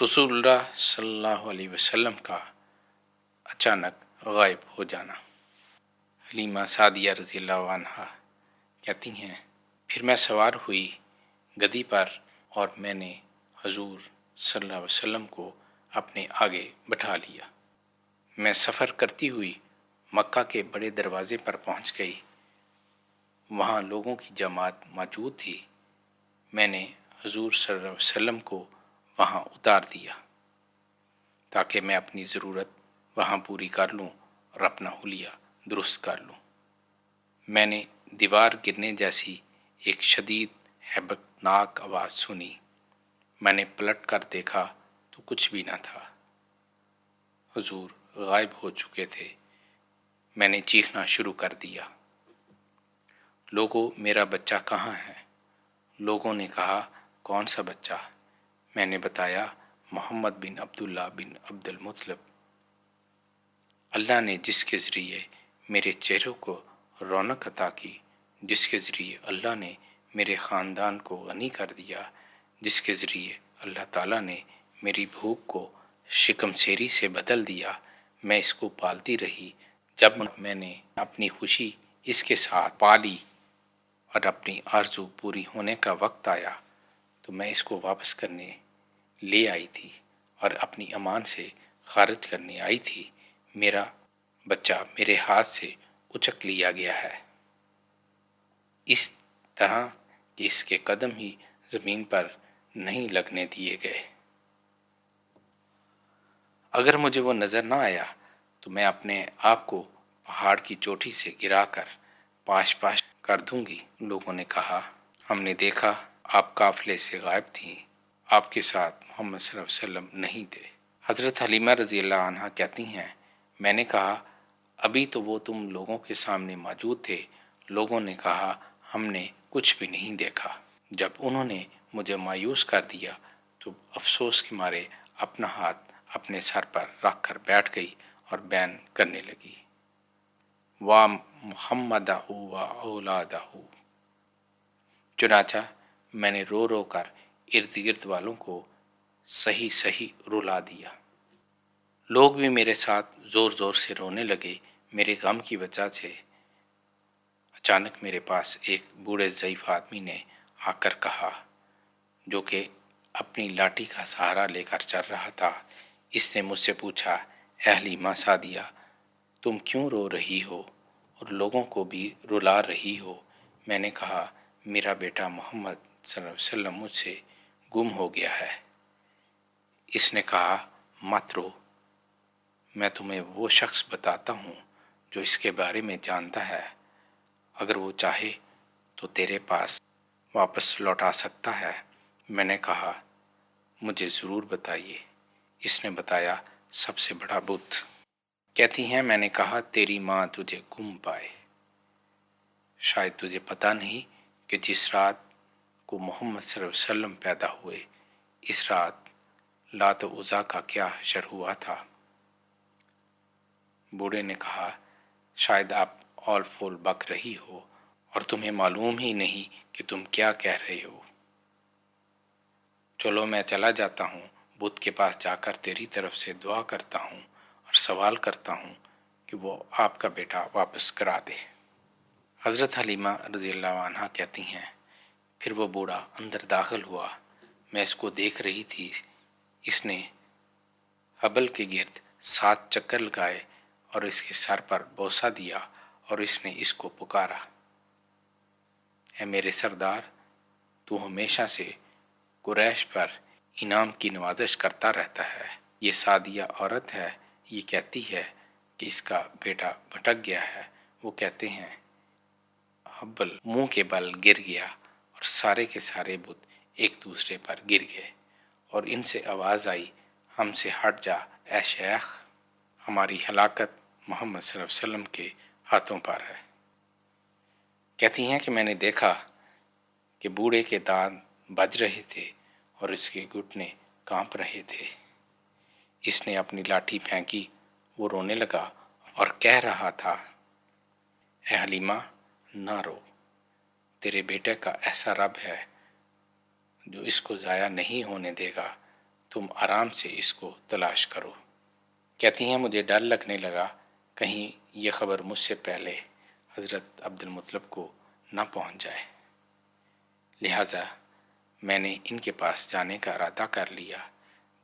रसूलुल्लाह सल्लल्लाहु अलैहि वसल्लम का अचानक गायब हो जाना। हलीमा सादिया रज़ियल्लाहु अन्हा कहती हैं, फिर मैं सवार हुई गधी पर और मैंने हजूर सल्लल्लाहु अलैहि वसल्लम को अपने आगे बैठा लिया। मैं सफ़र करती हुई मक्का के बड़े दरवाज़े पर पहुंच गई। वहां लोगों की जमात मौजूद थी। मैंने हजूर सल्लल्लाहु अलैहि वसल्लम को वहां उतार दिया ताकि मैं अपनी ज़रूरत वहां पूरी कर लूं और अपना हुलिया दुरुस्त कर लूं। मैंने दीवार गिरने जैसी एक शदीद हैबतनाक आवाज़ सुनी। मैंने पलट कर देखा तो कुछ भी न था। हुजूर गायब हो चुके थे। मैंने चीखना शुरू कर दिया, लोगों मेरा बच्चा कहाँ है? लोगों ने कहा, कौन सा बच्चा? मैंने बताया, मोहम्मद बिन अब्दुल्ला बिन अब्दुल मुत्तलिब। अल्लाह ने जिसके ज़रिए मेरे चेहरे को रौनक अता की, जिसके ज़रिए अल्लाह ने मेरे ख़ानदान को गनी कर दिया, जिसके ज़रिए अल्लाह ताला ने मेरी भूख को शिकमसेरी से बदल दिया, मैं इसको पालती रही। जब मैंने अपनी खुशी इसके साथ पाली और अपनी आरज़ू पूरी होने का वक्त आया तो मैं इसको वापस करने ले आई थी और अपनी अमान से खारिज करने आई थी। मेरा बच्चा मेरे हाथ से उचक लिया गया है, इस तरह कि इसके कदम ही ज़मीन पर नहीं लगने दिए गए। अगर मुझे वो नज़र ना आया तो मैं अपने आप को पहाड़ की चोटी से गिराकर पाश पाश कर दूंगी। लोगों ने कहा, हमने देखा आप काफ़िले से गायब थीं, आपके साथ मोहम्मद सल्लल्लाहु अलैहि वसल्लम नहीं थे। हज़रत हलीमा रज़ियल्लाहु अन्हा कहती हैं, मैंने कहा, अभी तो वो तुम लोगों के सामने मौजूद थे। लोगों ने कहा, हमने कुछ भी नहीं देखा। जब उन्होंने मुझे मायूस कर दिया तो अफसोस के मारे अपना हाथ अपने सर पर रख कर बैठ गई और बयान करने लगी, वा मुहम्मदहु व औलादहु। चुनाचा मैंने रो रो कर इर्द गिर्द वालों को सही सही रुला दिया। लोग भी मेरे साथ ज़ोर ज़ोर से रोने लगे। मेरे गम की वजह से अचानक मेरे पास एक बूढ़े ज़ईफ़ आदमी ने आकर कहा, जो कि अपनी लाठी का सहारा लेकर चल रहा था। इसने मुझसे पूछा, ए हलीमा सादिया, तुम क्यों रो रही हो और लोगों को भी रुला रही हो? मैंने कहा, मेरा बेटा मोहम्मद सल्लल्लाहु अलैहि वसल्लम मुझसे गुम हो गया है। इसने कहा, मत रो, मैं तुम्हें वो शख्स बताता हूँ जो इसके बारे में जानता है। अगर वो चाहे तो तेरे पास वापस लौटा सकता है। मैंने कहा, मुझे ज़रूर बताइए। इसने बताया, सबसे बड़ा बुत। कहती हैं, मैंने कहा, तेरी माँ तुझे गुम पाए। शायद तुझे पता नहीं कि जिस रात को मोहम्मद सल्लल्लाहु अलैहि वसल्लम पैदा हुए, इस रात लात उज़ा का क्या हशर हुआ था। बूढ़े ने कहा, शायद आप ऑल फूल बक रही हो और तुम्हें मालूम ही नहीं कि तुम क्या कह रहे हो। चलो मैं चला जाता हूँ, बुत के पास जाकर तेरी तरफ से दुआ करता हूँ और सवाल करता हूँ कि वो आपका बेटा वापस करा दे। हज़रत हलीमा रज़ियल्लाहु अन्हा कहती हैं, फिर वो बूढ़ा अंदर दाखिल हुआ। मैं इसको देख रही थी। इसने हबल के गिर्द 7 चक्कर लगाए और इसके सर पर बोसा दिया और इसने इसको पुकारा, ऐ मेरे सरदार, तू हमेशा से कुरैश पर इनाम की नवाजिश करता रहता है। ये सादिया औरत है, ये कहती है कि इसका बेटा भटक गया है। वो कहते हैं, हब्बल मुंह के बल गिर गया और सारे के सारे बुत एक दूसरे पर गिर गए और इनसे आवाज़ आई, हमसे हट जा ऐ शेख, हमारी हलाकत मोहम्मद सल्लल्लाहु अलैहि वसल्लम के हाथों पर है। कहती हैं कि मैंने देखा कि बूढ़े के दांत बज रहे थे और इसके घुटने कांप रहे थे। इसने अपनी लाठी फेंकी। वो रोने लगा और कह रहा था, ए हलीमा, ना रो, तेरे बेटे का ऐसा रब है जो इसको ज़ाया नहीं होने देगा। तुम आराम से इसको तलाश करो। कहती हैं मुझे डर लगने लगा कहीं ये खबर मुझसे पहले हज़रत अब्दुल मुत्तलिब को न पहुंच जाए, लिहाजा मैंने इनके पास जाने का इरादा कर लिया।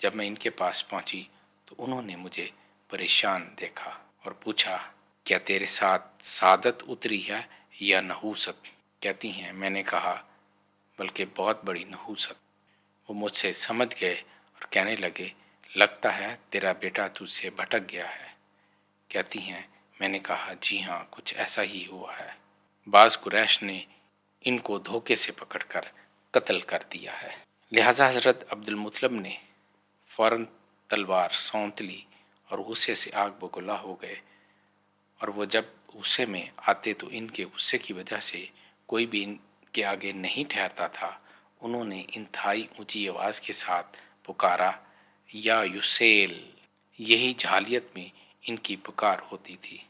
जब मैं इनके पास पहुंची तो उन्होंने मुझे परेशान देखा और पूछा, क्या तेरे साथ सादत उतरी है या नहूसत? कहती हैं मैंने कहा, बल्कि बहुत बड़ी नहूसत। वो मुझसे समझ गए और कहने लगे, लगता है तेरा बेटा तुझसे भटक गया है। कहती हैं मैंने कहा, जी हाँ, कुछ ऐसा ही हुआ है। बाज़ कुरैश ने इनको धोखे से पकड़कर कत्ल कर दिया है। लिहाजा हज़रत अब्दुल मुत्तलिब ने फ़ौरन तलवार सौंत ली और गुस्से से आग बगुला हो गए। और वो जब गुस्से में आते तो इनके गुस्से की वजह से कोई भी इनके आगे नहीं ठहरता था। उन्होंने इंतहाई ऊंची आवाज़ के साथ पुकारा, या युसेल। यही जहालियत में इनकी पुकार होती थी।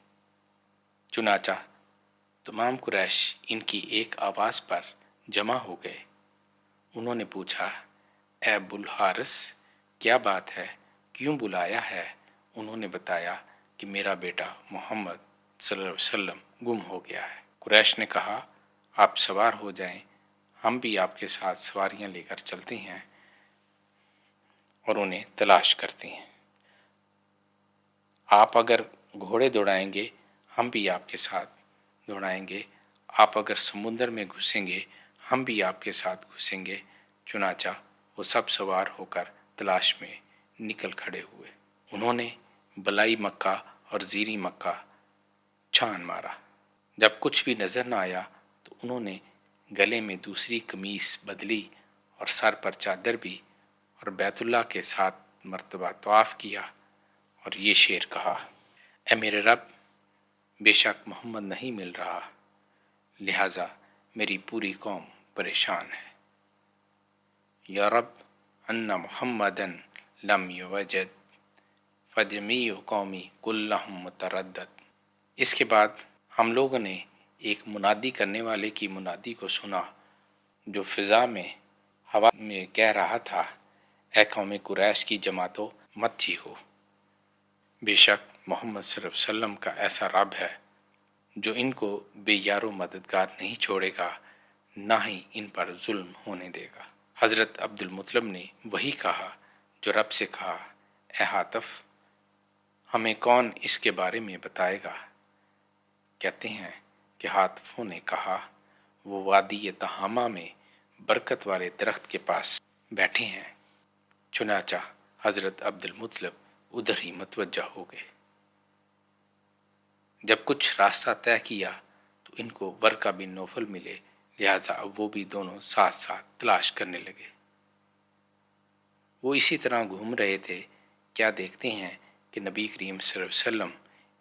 चुनाचा तमाम कुरैश इनकी एक आवाज़ पर जमा हो गए। उन्होंने पूछा, ए अबुल हारिस, क्या बात है, क्यों बुलाया है? उन्होंने बताया कि मेरा बेटा मोहम्मद सल्लल्लाहु अलैहि वसल्लम गुम हो गया है। कुरैश ने कहा, आप सवार हो जाएं, हम भी आपके साथ सवारियां लेकर चलते हैं और उन्हें तलाश करते हैं। आप अगर घोड़े दौड़ाएंगे, हम भी आपके साथ दौड़ाएंगे। आप अगर समुद्र में घुसेंगे, हम भी आपके साथ घुसेंगे। चुनाचा वो सब सवार होकर तलाश में निकल खड़े हुए। उन्होंने बलाई मक्का और ज़ीरी मक्का छान मारा। जब कुछ भी नज़र न आया तो उन्होंने गले में दूसरी कमीज़ बदली और सर पर चादर भी, और बैतुल्लाह के 7 मरतबा तवाफ़ किया और ये शेर कहा, ए मेरे रब, बेशक मोहम्मद नहीं मिल रहा, लिहाजा मेरी पूरी कौम परेशान है। या रब, अन्ना मुहम्मदन लम युवजद फजमी कौमी कुल्लहुम मुतरद्दद। इसके बाद हम लोगों ने एक मुनादी करने वाले की मुनादी को सुना जो फ़िज़ा में हवा में कह रहा था, ए कौम कुरैश की जमातो मत चीखो, बेशक मोहम्मद सल्लल्लाहु अलैहि वसल्लम का ऐसा रब है जो इनको बेयारो मददगार नहीं छोड़ेगा, ना ही इन पर जुल्म होने देगा। हज़रत अब्दुल मुत्तलिब ने वही कहा जो रब से कहा, ए हातिफ, हमें कौन इसके बारे में बताएगा? कहते हैं कि हातिफों ने कहा, वो वादी तहामा में बरकत वाले दरख्त के पास बैठे हैं। चुनाचा हज़रत अब्दुल मुत्तलिब उधर ही मतवज्जा हो गए। जब कुछ रास्ता तय किया तो इनको वर्का बिन नौफल मिले, लिहाजा अब वो भी दोनों साथ साथ तलाश करने लगे। वो इसी तरह घूम रहे थे, क्या देखते हैं कि नबी करीम सल्लल्लाहु अलैहि वसल्लम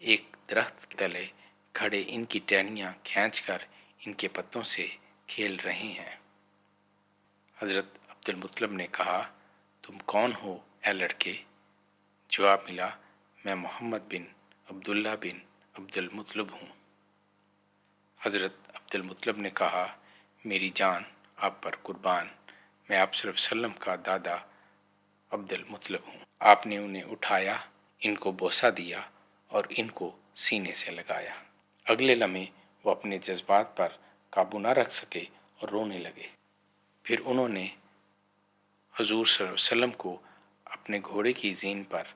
एक दरख्त के तले खड़े इनकी टहनियाँ खींचकर इनके पत्तों से खेल रहे हैं। हज़रत अब्दुल मुत्तलिब ने कहा, तुम कौन हो ए लड़के? जवाब मिला, मैं मोहम्मद बिन अब्दुल्ला बिन अब्दुल मुत्तलिब हूँ। हज़रत अब्दुल मुत्तलिब ने कहा, मेरी जान आप पर कुर्बान, मैं आप सल्लल्लाहु अलैहि वसल्लम का दादा अब्दुल मुत्तलिब हूँ। आपने उन्हें उठाया, इनको बोसा दिया और इनको सीने से लगाया। अगले लम्हे वो अपने जज्बात पर काबू न रख सके और रोने लगे। फिर उन्होंने हुज़ूर सल्लल्लाहु अलैहि वसल्लम को अपने घोड़े की ज़ीन पर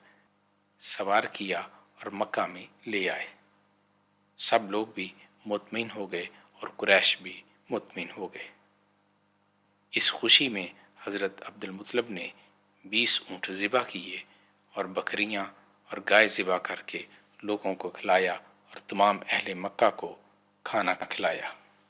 सवार किया और मक्का में ले आए। सब लोग भी मुतमिन हो गए और कुरैश भी मुतमिन हो गए। इस खुशी में हज़रत अब्दुल मुत्तलिब ने 20 ऊँट ज़िबा किए और बकरियाँ और गाय ज़िबा करके लोगों को खिलाया और तमाम अहले मक्का को खाना खिलाया।